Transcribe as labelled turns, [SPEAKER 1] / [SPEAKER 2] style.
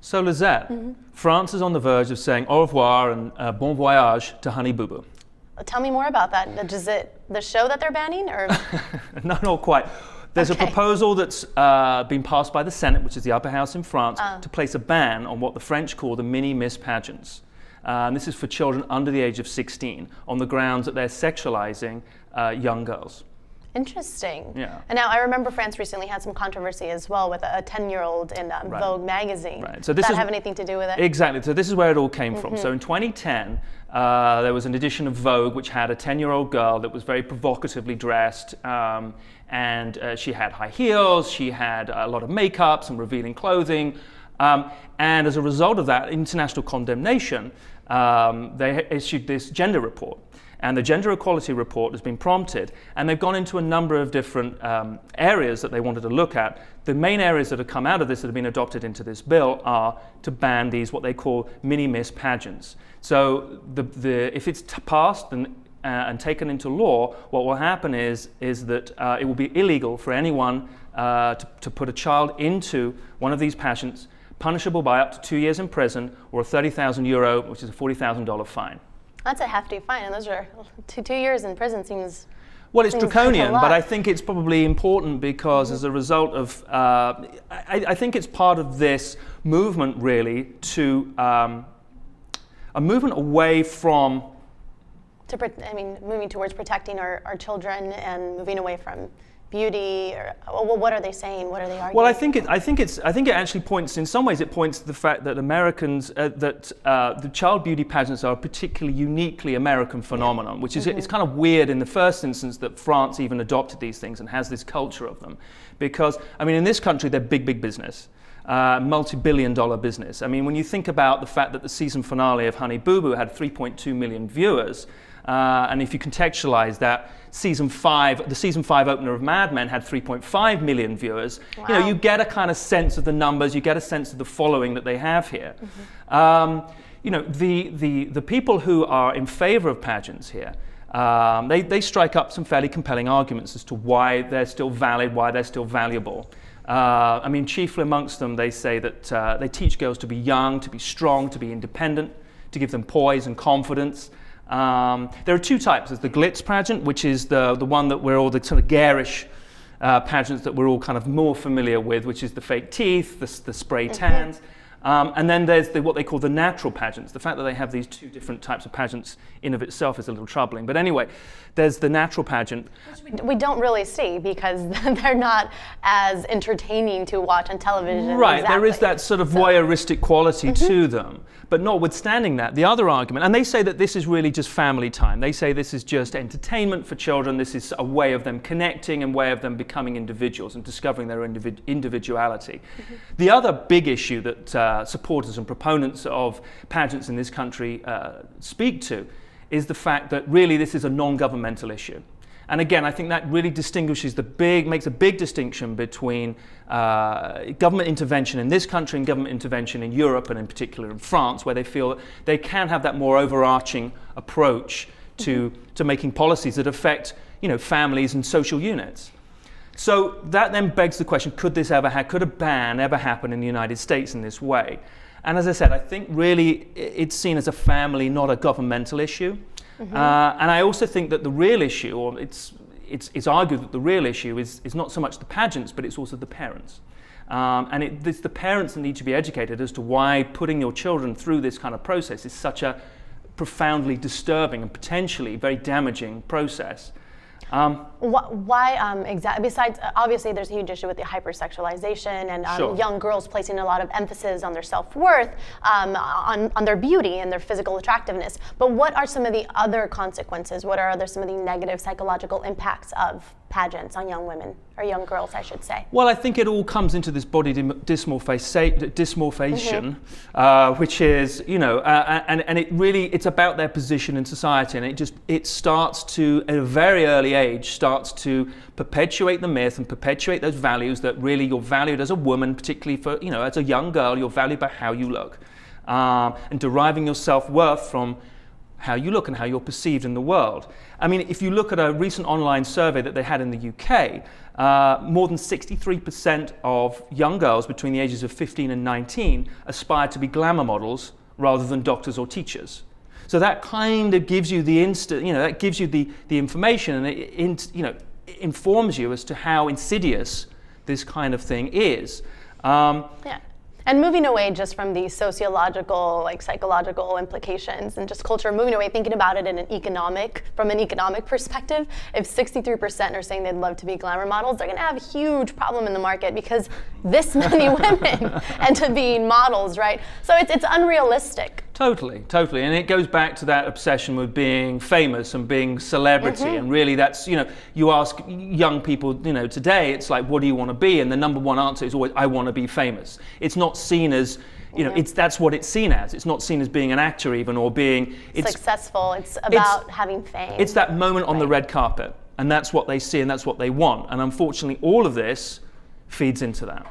[SPEAKER 1] So Lizette, France is on the verge of saying au revoir and bon voyage to Honey Boo Boo.
[SPEAKER 2] Tell me more about that. Is it the show that they're banning, or?
[SPEAKER 1] No, not quite. There's a proposal that's been passed by the Senate, which is the upper house in France, to place a ban on what the French call the mini-miss pageants. And this is for children under the age of 16 on the grounds that they're sexualizing young girls.
[SPEAKER 2] Interesting.
[SPEAKER 1] Yeah.
[SPEAKER 2] And now I remember France recently had some controversy as well with a 10-year-old in Vogue magazine.
[SPEAKER 1] Right. So
[SPEAKER 2] does that have anything to do with it?
[SPEAKER 1] Exactly. So this is where it all came from. So in 2010, there was an edition of Vogue which had a 10-year-old girl that was very provocatively dressed, and she had high heels, she had a lot of makeup, some revealing clothing, and as a result of that international condemnation, they issued this gender report. And the gender equality report has been prompted, and they've gone into a number of different areas that they wanted to look at. The main areas that have come out of this that have been adopted into this bill are to ban what they call mini-miss pageants. So if it's passed and taken into law, what will happen is that it will be illegal for anyone to put a child into one of these pageants, punishable by up to 2 years in prison or €30,000, which is a $40,000 fine.
[SPEAKER 2] That's a hefty fine, and those are 2 years in prison seems.
[SPEAKER 1] Well, it's draconian, but I think it's probably important because as a result of, I think it's part of this movement really to a movement away from.
[SPEAKER 2] Moving towards protecting our children and moving away from beauty, or well, what are they saying? What are they arguing?
[SPEAKER 1] Well, I think it actually points, in some ways, it points to the fact that Americans, the child beauty pageants are a particularly uniquely American phenomenon, which is it's kind of weird in the first instance that France even adopted these things and has this culture of them, because in this country they're big business. Multi-billion-dollar business. When you think about the fact that the season finale of Honey Boo Boo had 3.2 million viewers, and if you contextualize that, the season 5 opener of Mad Men had 3.5 million viewers.
[SPEAKER 2] Wow.
[SPEAKER 1] You get a kind of sense of the numbers, you get a sense of the following that they have here. The people who are in favor of pageants here, they strike up some fairly compelling arguments as to why they're still valid, why they're still valuable. Chiefly amongst them, they say that they teach girls to be young, to be strong, to be independent, to give them poise and confidence. There are two types. There's the glitz pageant, which is the one that we're all the sort of garish pageants that we're all kind of more familiar with, which is the fake teeth, the spray tans. And then there's what they call the natural pageants. The fact that they have these two different types of pageants in of itself is a little troubling. But anyway, there's the natural pageant.
[SPEAKER 2] Which we don't really see because they're not as entertaining to watch on television.
[SPEAKER 1] Right,
[SPEAKER 2] exactly.
[SPEAKER 1] there is that sort of voyeuristic quality to them. But notwithstanding that, the other argument, and they say that this is really just family time. They say this is just entertainment for children. This is a way of them connecting and way of them becoming individuals and discovering their individuality. The other big issue that supporters and proponents of pageants in this country speak to is the fact that really this is a non-governmental issue. And again, I think that really makes a big distinction between government intervention in this country and government intervention in Europe, and in particular in France, where they feel that they can have that more overarching approach to making policies that affect, families and social units. So that then begs the question: could a ban ever happen in the United States in this way? And as I said, I think really it's seen as a family, not a governmental issue. And I also think that the real issue, or it's argued that the real issue is not so much the pageants, but it's also the parents. And it's the parents that need to be educated as to why putting your children through this kind of process is such a profoundly disturbing and potentially very damaging process.
[SPEAKER 2] Why exactly? Besides, obviously, there's a huge issue with the hypersexualization and young girls placing a lot of emphasis on their self-worth, on their beauty and their physical attractiveness. But what are some of the other consequences? What are some of the negative psychological impacts of pageants on young women, or young girls, I should say?
[SPEAKER 1] Well, I think it all comes into this body dysmorphization, which is, and it's about their position in society, and it starts to, at a very early age, starts to perpetuate the myth and perpetuate those values that really you're valued as a woman, particularly for, as a young girl, you're valued by how you look, and deriving your self-worth from how you look and how you're perceived in the world. If you look at a recent online survey that they had in the UK, more than 63% of young girls between the ages of 15 and 19 aspire to be glamour models rather than doctors or teachers. So that kind of gives you the that gives you the information, and it informs you as to how insidious this kind of thing is.
[SPEAKER 2] Yeah. And moving away just from the sociological, like psychological implications and just culture, moving away, thinking about it from an economic perspective, if 63% are saying they'd love to be glamour models, they're going to have a huge problem in the market because this many women end up being models, right? So it's unrealistic.
[SPEAKER 1] Totally. And it goes back to that obsession with being famous and being celebrity. And really that's, you ask young people, today, it's like, what do you want to be? And the number one answer is always, I want to be famous. It's not seen as, that's what it's seen as. It's not seen as being an actor even, or being
[SPEAKER 2] successful. It's about having fame.
[SPEAKER 1] It's that moment on the red carpet. And that's what they see and that's what they want. And unfortunately, all of this feeds into that.